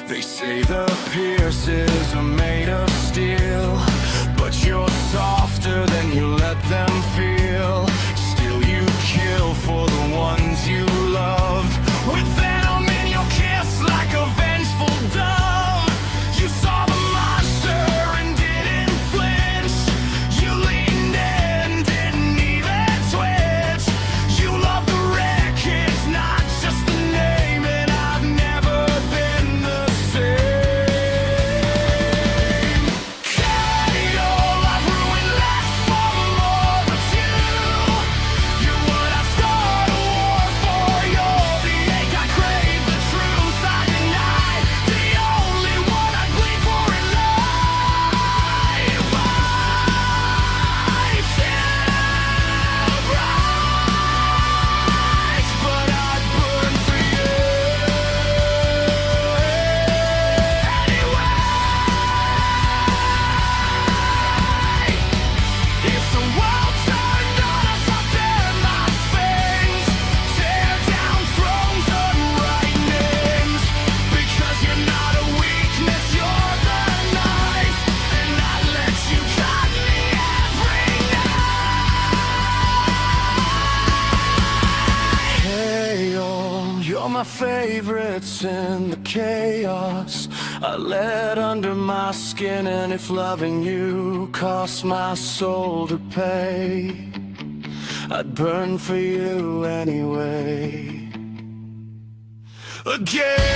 They say the pierces are made of steel, but you're softer than you let them feel. Still you kill for the ones you love, with venom in your kiss like a vengeful dove. You saw the monster and didn't flinch. You leaned in, didn't even twitch. You love the wreckage, not just the name, and I've never been the same. KO, I've ruined less for more, but you're what I start a war for. You're the ache I crave, the truth I deny, the only one I bleed for in life. I feel bright, but I'd burn for you anyway. If the world turned on us, I'd bear my fangs, tear down thrones, unwrite names. Because you're not a weakness, you're the knife, and I'd let you cut me every night. KO, you're my favorites in the chaos I let under my skin, and if loving you costs my soul to pay, I'd burn for you anyway. Again.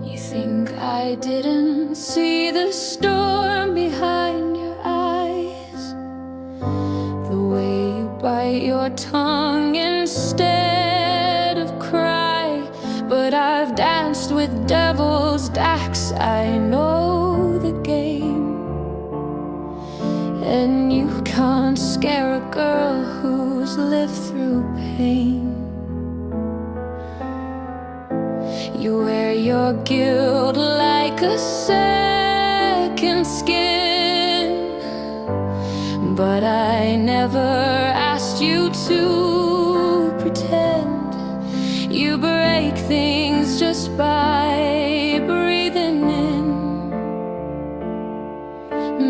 You think I didn't see the storm behind your eyes, the way you bite your tongue instead of cry. But I've danced with devil's decks, I know the game, and you can't scare a girl who's lived through pain. You wear your guilt like a second skin, but I never asked you to pretend. You break things just by breathing in,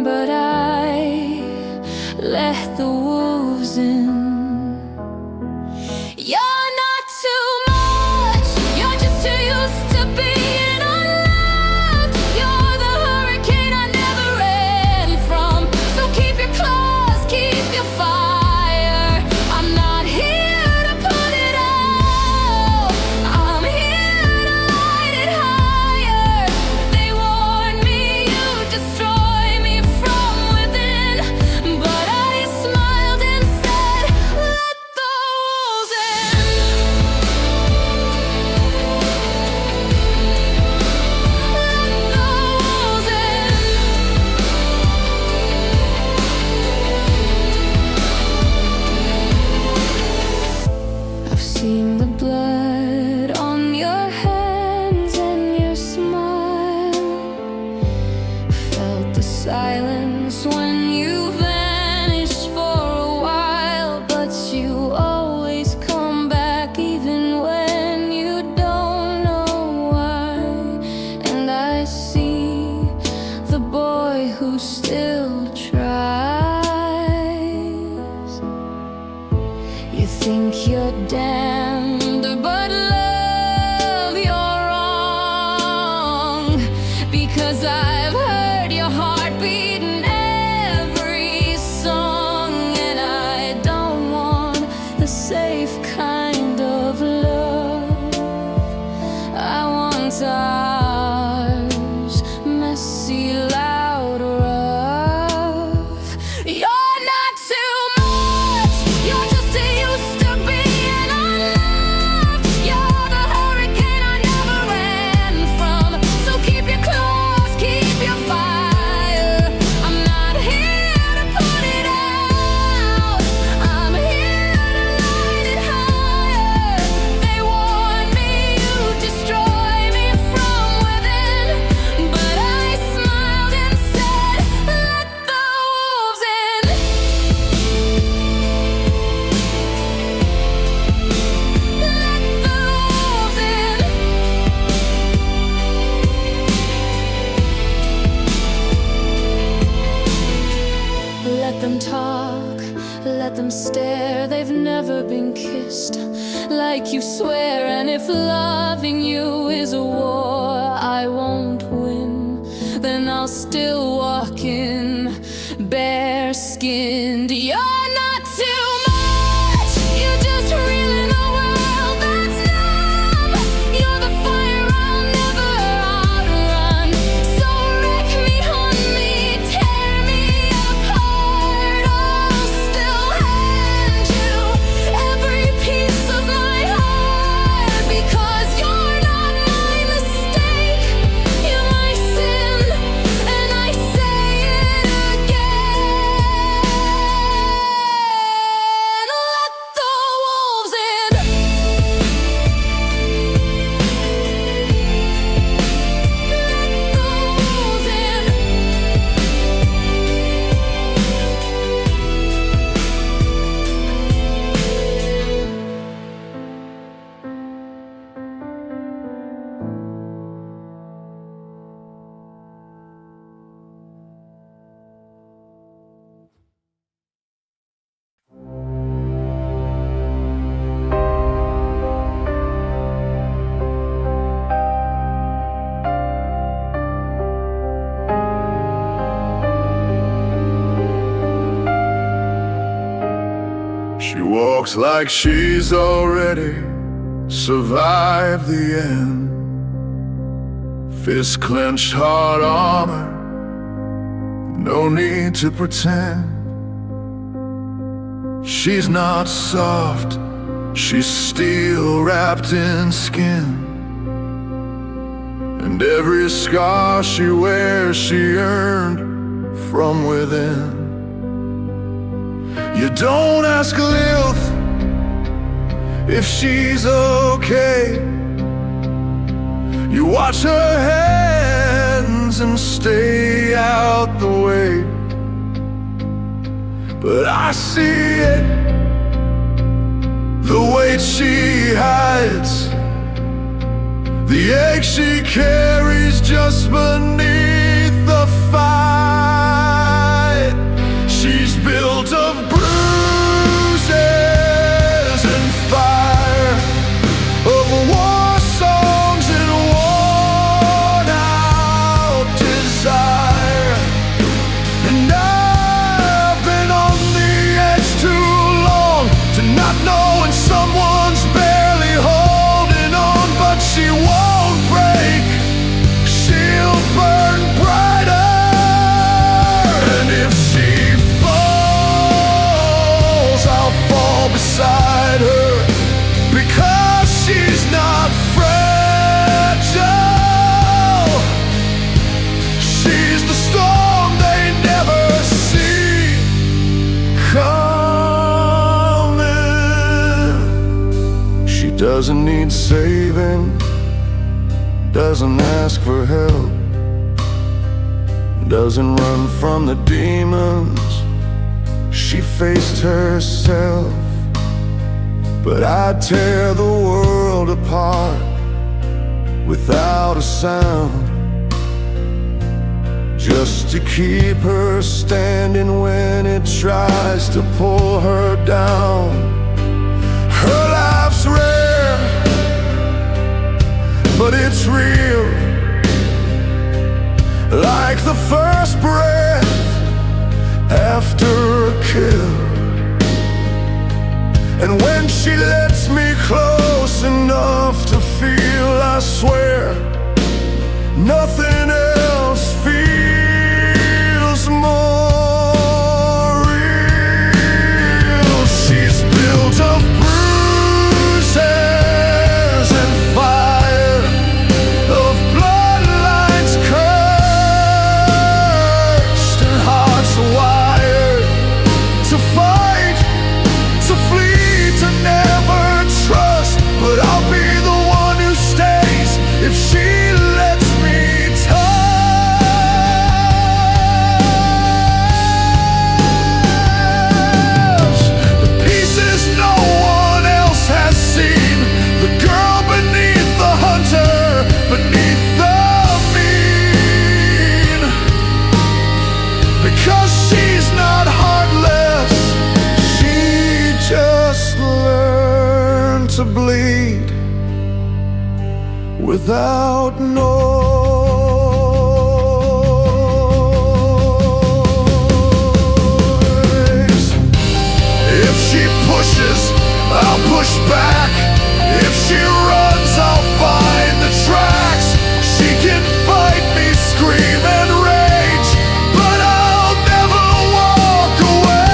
but I let the wolves in. You're not too much, you're just too used to being unloved. You're the hurricane I never ran from, so keep your claws, keep your fire. I'm not here to put it out, I'm here to light it higher. They warned me you'd destroy me from within, but I smiled and said, let the wolves in. Let the wolves in. I've seen the blood on your hands and your smile, felt the silence when you vanished for a while. But you always come back even when you don't know why. And I see the boy who still tries. You think you're damned, but love, you're wrong. Because I've heard your heartbeat in every song, and I don't want the safe kind of love. loving you is a war I won't win, then I'll still walk in bare-skinned. You're not too much, you're just real in a world that's numb. You're the fire I'll never outrun. So wreck me, hunt me, tear me apart, I'll still hand you every piece of my heart. Because you're not my mistake, you're my sin, and I say it again. Let the wolves in. Let the wolves in. She walks like she's already survived the end. Fist clenched, hard armor, no need to pretend. She's not soft, she's steel wrapped in skin. And every scar she wears, she earned from within. You don't ask Lilith if she's okay. You wash her hands and stay out the way. But I see it, the weight she hides, the ache she carries just beneath the fight. She's built of bruises and fire, of war songs and worn out desire. And I've been on the edge too long to not know when someone's barely holding on. But she won't break, she'll burn brighter. And if she falls, I'll fall beside her, because she's not fragile. She's the storm they never see coming. She doesn't need saving, doesn't ask for help, doesn't run from the demons she faced herself. But I'd tear the world apart without a sound, just to keep her standing when it tries to pull her down. Her life's rare, but it's real, like the first breath after a kill. And when she lets me close enough to feel, I swear nothing else feels more real. She's built of bruises and fire, of bloodlines cursed and hearts wired to fight, to flee, to never trust. But I'll be the one without noise. If she pushes, I'll push back. If she runs, I'll find the tracks. She can fight me, scream and rage, but I'll never walk away.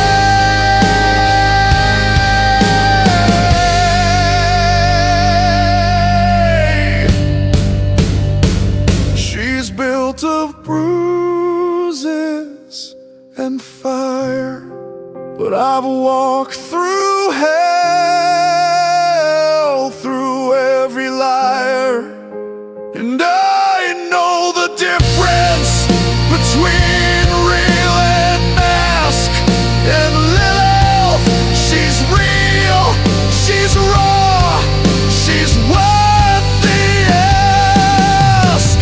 She's built of bruises and fire, but I've walked through hell, through every liar, and I know the difference between real and mask. And Lilith, she's real, she's raw, she's worth the ask.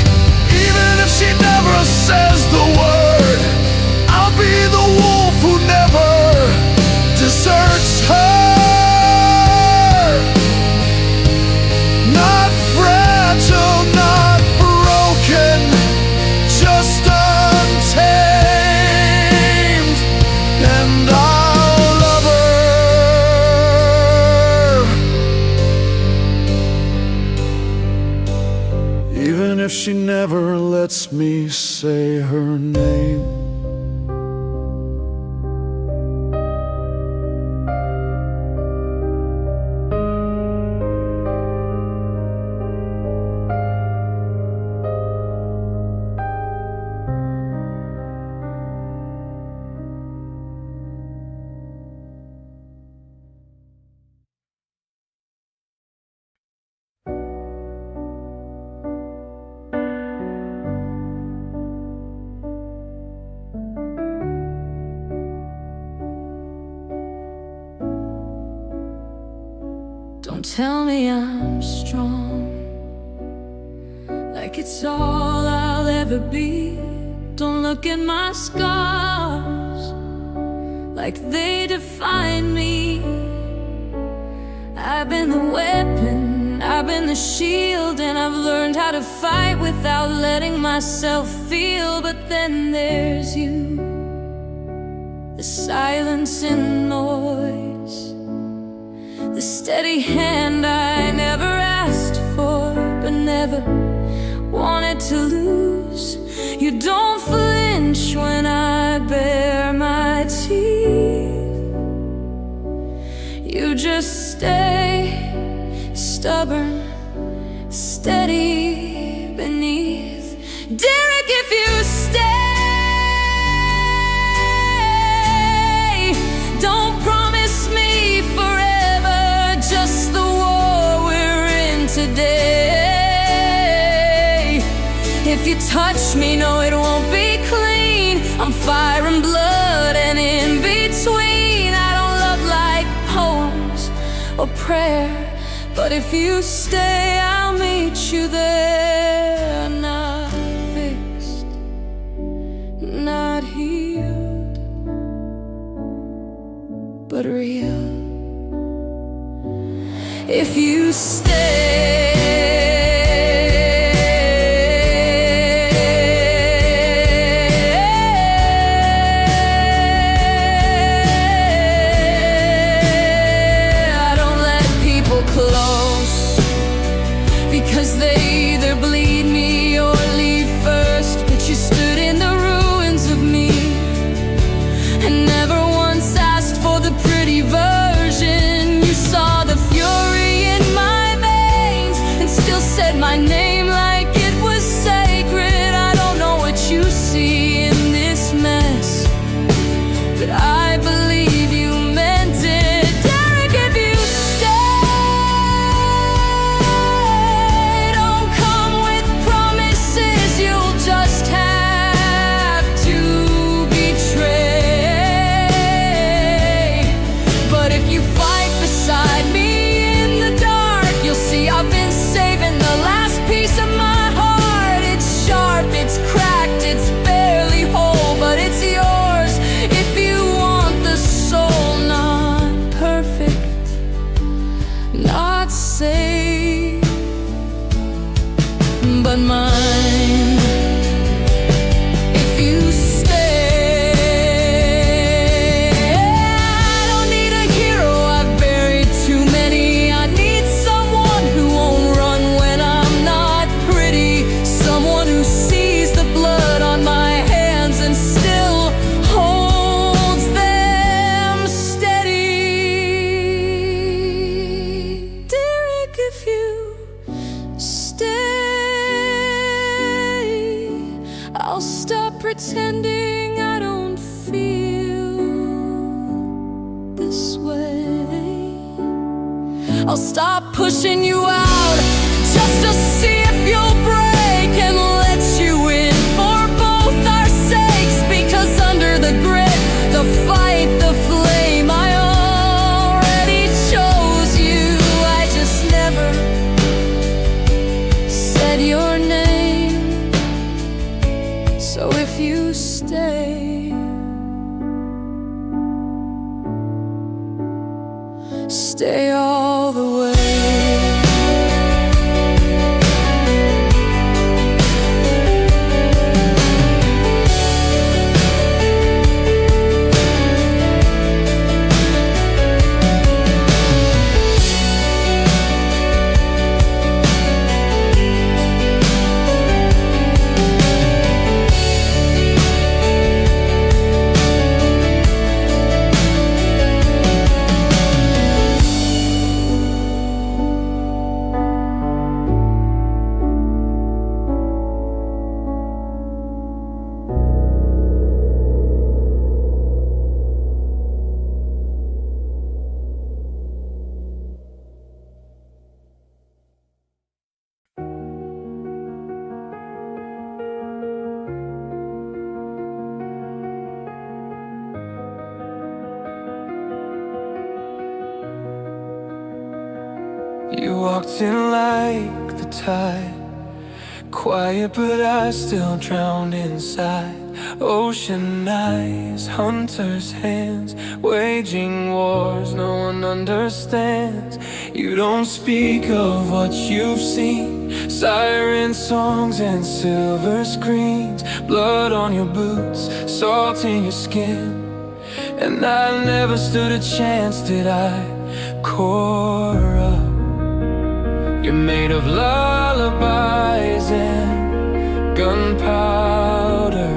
Even if she never says the word, I'll be the wolf who never deserts her. Not fragile, not broken, just untamed, and I'll love her, even if she never lets me say her name. Don't tell me I'm strong, like it's all I'll ever be. Don't look at my scars, like they define me. I've been the weapon, I've been the shield, and I've learned how to fight without letting myself feel. But then there's you, the silence and noise, the steady hand I never asked for, but never wanted to lose. You don't flinch when I bare my teeth. You just stay stubborn, steady beneath. Derek, if you stay, don't promise me forever, just the war we're in today. If you touch me, no, it won't be clean. I'm fire and blood, and in between. I don't love like poems or prayer, but if you stay, I'll meet you there. Not fixed, not healed, but real. If you stay, because they either bleed me or leave first. But you stood in the ruins of me and never once asked for the pretty version. You saw the fury in my veins and still said my name like it was sacred. I don't know what you see in this mess, but I believe you meant it. Derek, if you stay, don't but mine. If you stay, I don't need a hero, I've buried too many. I need someone who won't run when I'm not pretty, someone who sees the blood on my hands and still holds them steady. Derek, if you stay, I'll stop pretending I don't feel this way. I'll stop pushing you out just to see if you'll break, and let you in for both our sakes. Because under the grit, the fight, the flame, I already chose you. I just never said your name. So if you stay, stay all the way. You walked in like the tide, quiet but I still drowned inside. Ocean eyes, hunter's hands, waging wars no one understands. You don't speak of what you've seen, siren songs and silver screens, blood on your boots, salt in your skin. And I never stood a chance, did I? Cora, you're made of lullabies and gunpowder,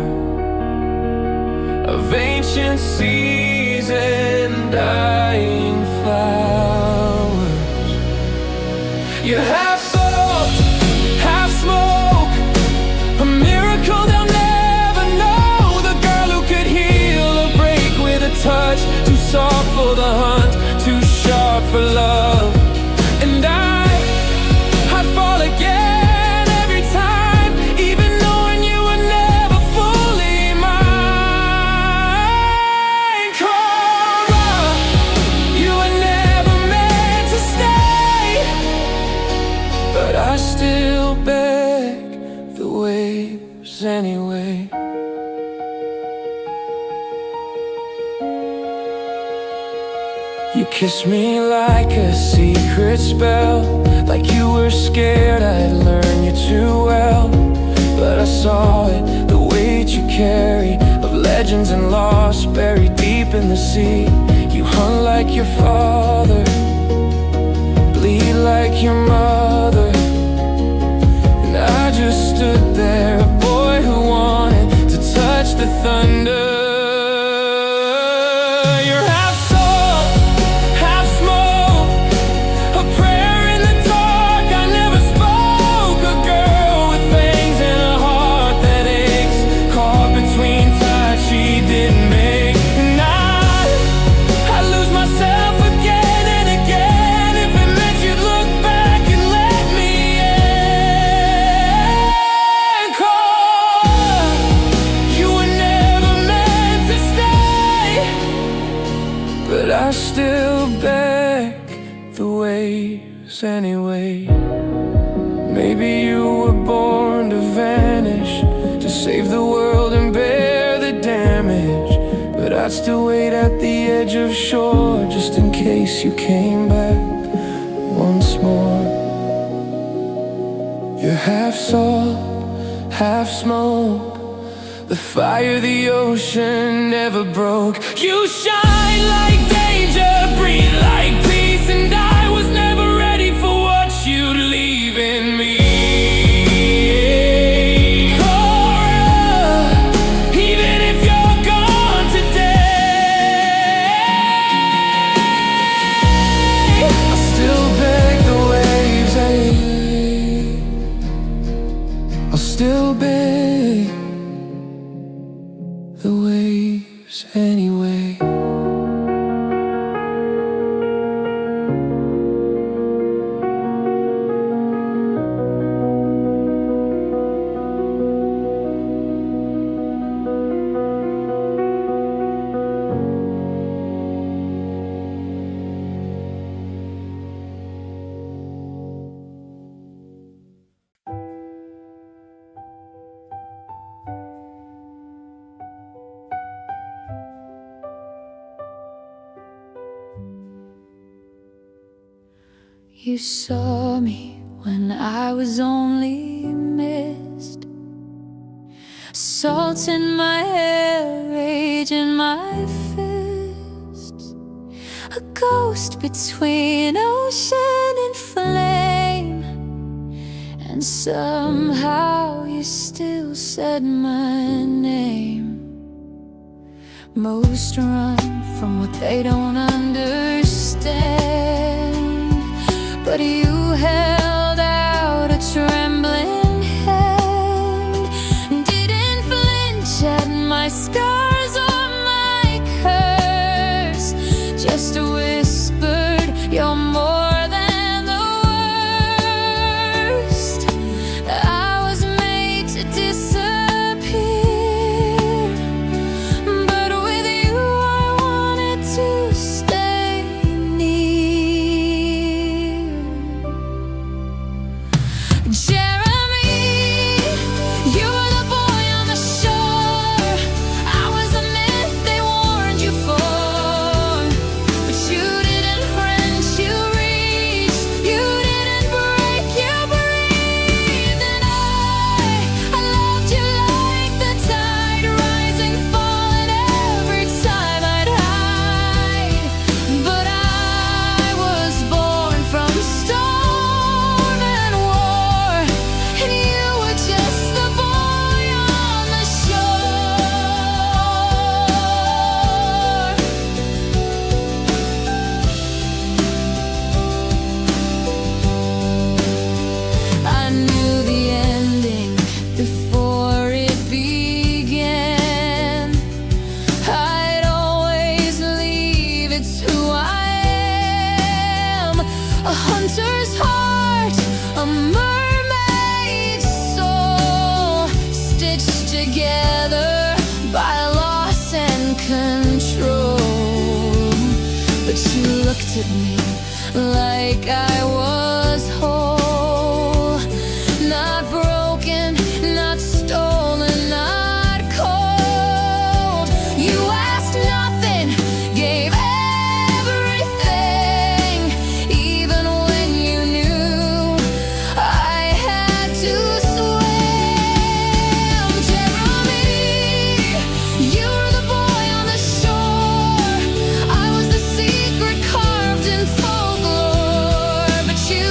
of ancient seas and dying flowers. You're half salt, half smoke, a miracle they'll never know. The girl who could heal a break with a touch, too soft for the hunt, too sharp for love. And I'd fall again every time, even knowing you were never fully mine. Cora, you were never meant to stay, but I still beg the waves anyway. You kissed me like a secret spell, like you were scared I'd learn you too well. But I saw it, the weight you carry, of legends and loss buried deep in the sea. You hunt like your father, bleed like your mother, and I just stood there, a boy who wanted to touch the thunder. I still beg the waves anyway. Maybe you were born to vanish, to save the world and bear the damage, but I'd still wait at the edge of shore, just in case you came back once more. You're half salt, half smoke, the fire the ocean never broke. You shine like danger, breathe like peace, and I was never ready for what you'd leave in me. Cora, even if you're gone today, I'll still beg the waves, I'll still beg the waves anyway. You saw me when I was only mist, salt in my hair, rage in my fists, a ghost between ocean and flame. And somehow you still said my name. Most run from what they don't understand, but you held out a trembling hand, didn't flinch at my scars or my curse, just whispered, "You're more than the worst." I was made to disappear, but with you I wanted to stay near. Jeremy, you were the boy on the shore. I was the myth they warned you for, but you didn't wrench, you reached, you didn't break, you breathed. And I loved you like the tide, rising, falling every time I'd hide. But I was born from storm and war, and you were just the boy on the shore. I knew the ending before it began. I'd always leave, it's who I am. A hunter's heart, a mermaid's soul, stitched together by loss and control. But you looked at me like I was whole, not broken, not stolen, not cold. You asked nothing, gave everything, even when you knew I had to swim. Jeremy, you were the boy on the shore. I was the secret carved in folklore, but you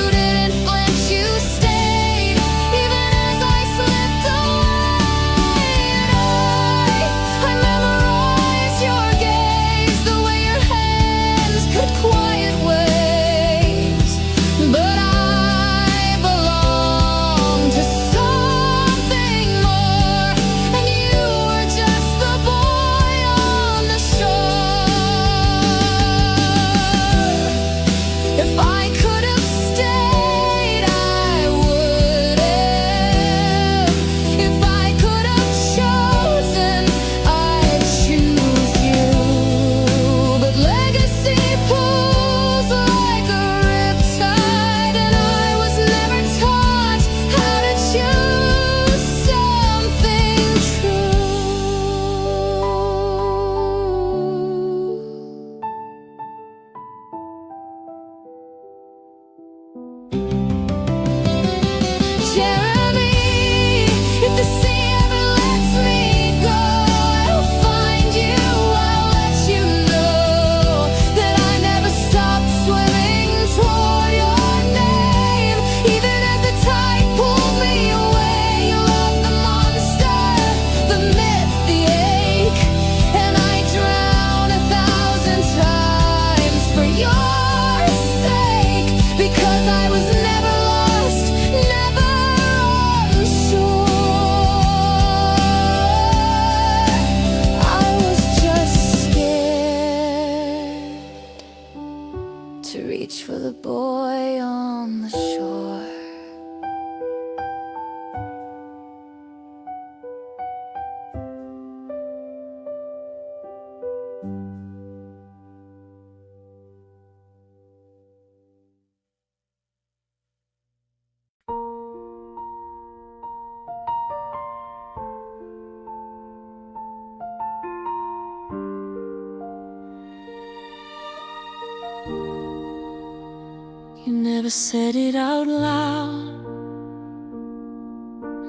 never said it out loud,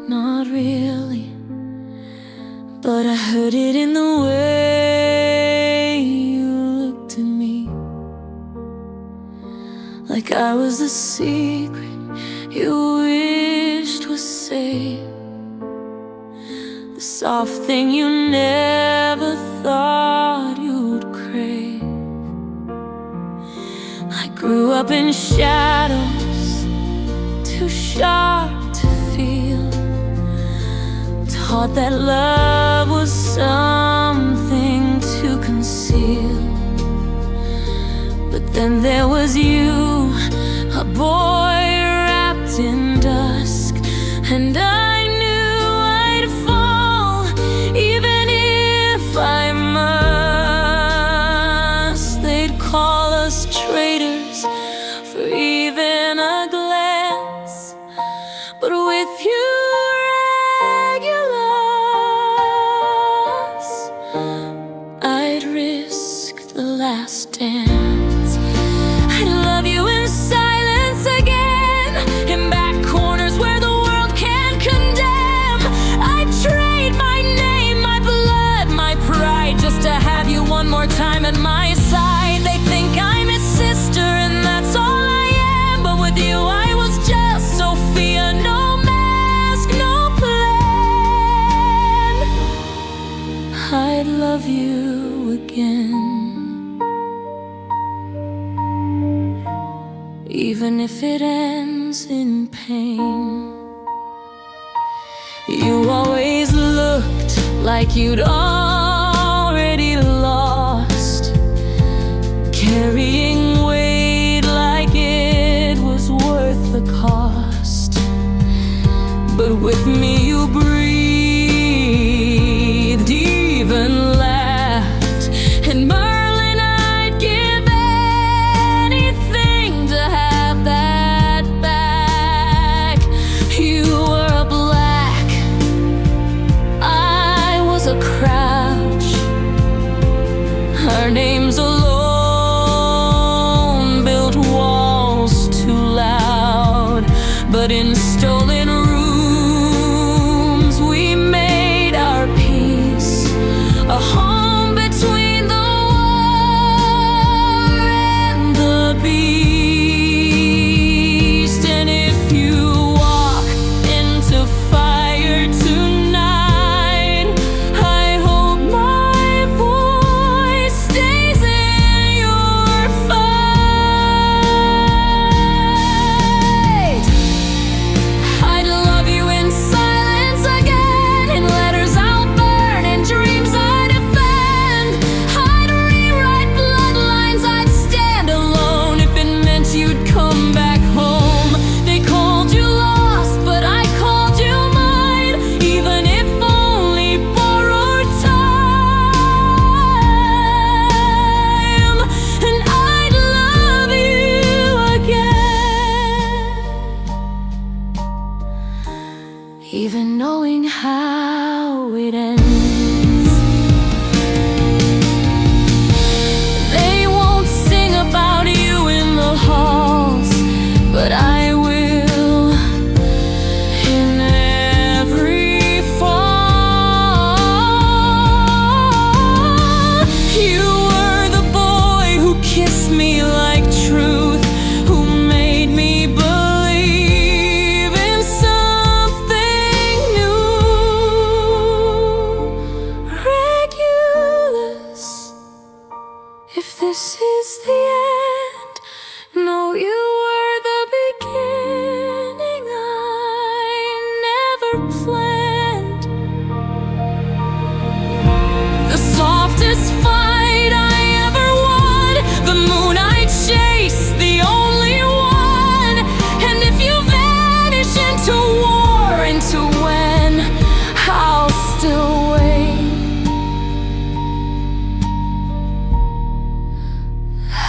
not really, but I heard it in the way you looked at me, like I was the secret you wished was safe, the soft thing you never thought you'd crave. I grew up in shadows, too sharp to feel, taught that love was something to conceal. But then there was you, a boy wrapped in dusk, and I knew I'd fall, even if I must. They'd call us traitors for even a glance, but with you regulars, I'd risk the last dance. I'd love you in silence again, in back corners where the world can't condemn. I'd trade my name, my blood, my pride, just to have you one more time at my side. They think I'm his sister and that's all I am, but with you I was just Sophia, no mask, no plan. I'd love you again, even if it ends in pain. You always looked like you'd already lost, carrying weight like it was worth the cost. But with me you breathed, even laughed, and Merlin, I'd give anything to have that back. You were a black, I was a crouch. Our names alone built walls too loud, but in stolen rooms we made our peace, a home between the war and the beast. And if you walk into fire tonight, I hope my voice stays in your fight. I'd love you in silence again, in letters I'll burn, in dreams I defend. I'd rewrite bloodlines, I'd stand alone if it meant you'd come back home. They called you lost, but I called you mine, even if only borrowed time. And I'd love you again, even knowing how it ends. They won't sing about you in the halls, but I will in every fall. You were the boy who kissed me like truth, who made me believe in something new. Regulus, if this is the end, no, you were the beginning I never planned. The softest fight I ever won, the moon I chased, the only one. And if you vanish into war, into when, I'll still wait.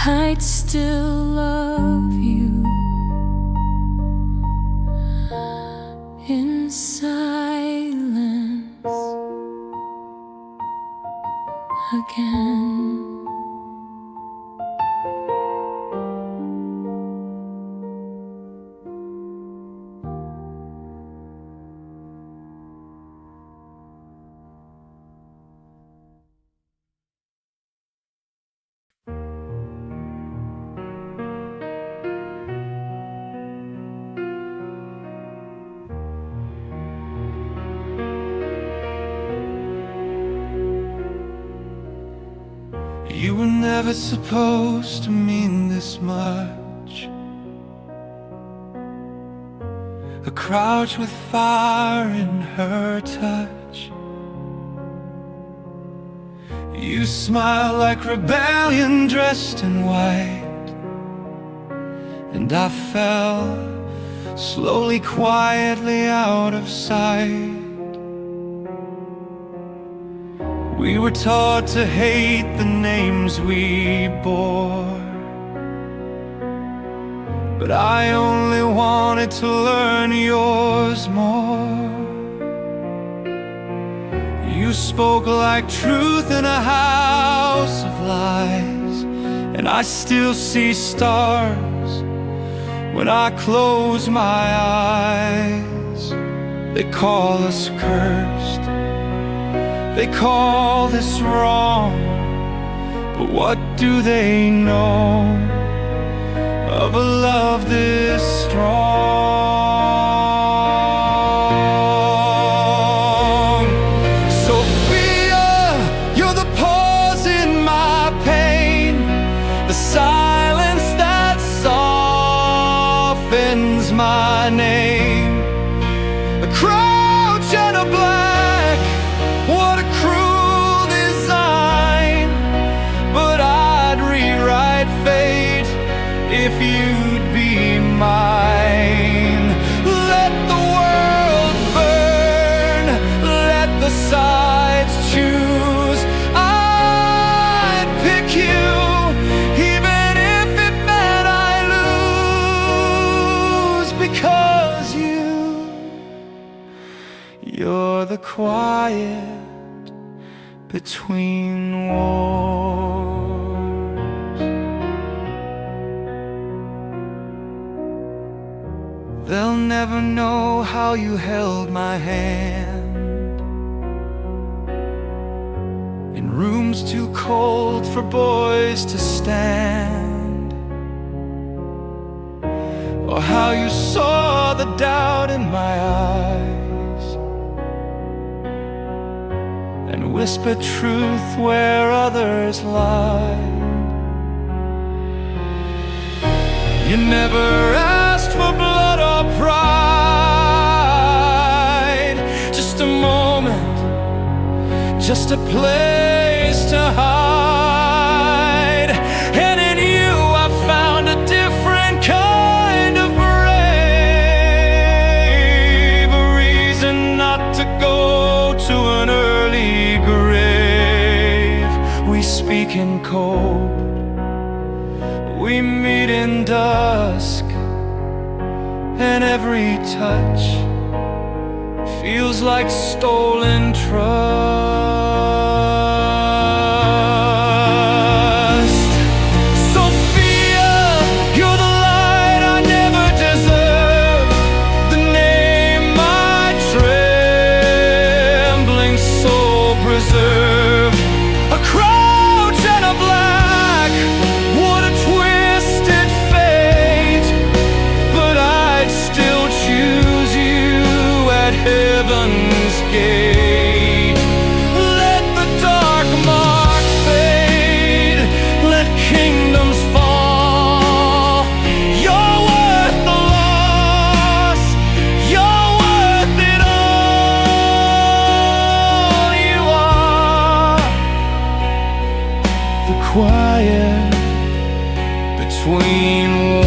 I'd still love you in silence again. You were never supposed to mean this much. A crouch with fire in her touch. You smile like rebellion dressed in white, and I fell slowly, quietly out of sight. We were taught to hate the names we bore, but I only wanted to learn yours more. You spoke like truth in a house of lies, and I still see stars when I close my eyes. They call us cursed, they call this wrong, but what do they know of a love this strong? Sophia, you're the pause in my pain, the silence that softens my name. A crouch and a black, what a cruel design, but I'd rewrite fate if you'd be mine. Let the world burn, let the sides choose. I'd pick you, even if it meant I lose, because you're the quiet between wars. They'll never know how you held my hand in rooms too cold for boys to stand, or how you saw the doubt in my eyes and whispered truth where others lied. You never asked for blood or pride, just a moment, just a place to hide. And in you I found a different kind of brave, a reason not to go to an early grave. We speak in code, we meet in dusk, and every touch feels like stolen trust. Sophia, you're the light I never deserved, the name my trembling soul preserved. A crouch and a black, what a twisted fate, but I'd still choose you at heaven's gate. Let the dark mark fade, let kingdoms fall. You're worth the loss, you're worth it all. You are the quiet between wars.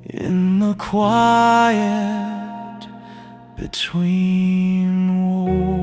in the quiet between wars.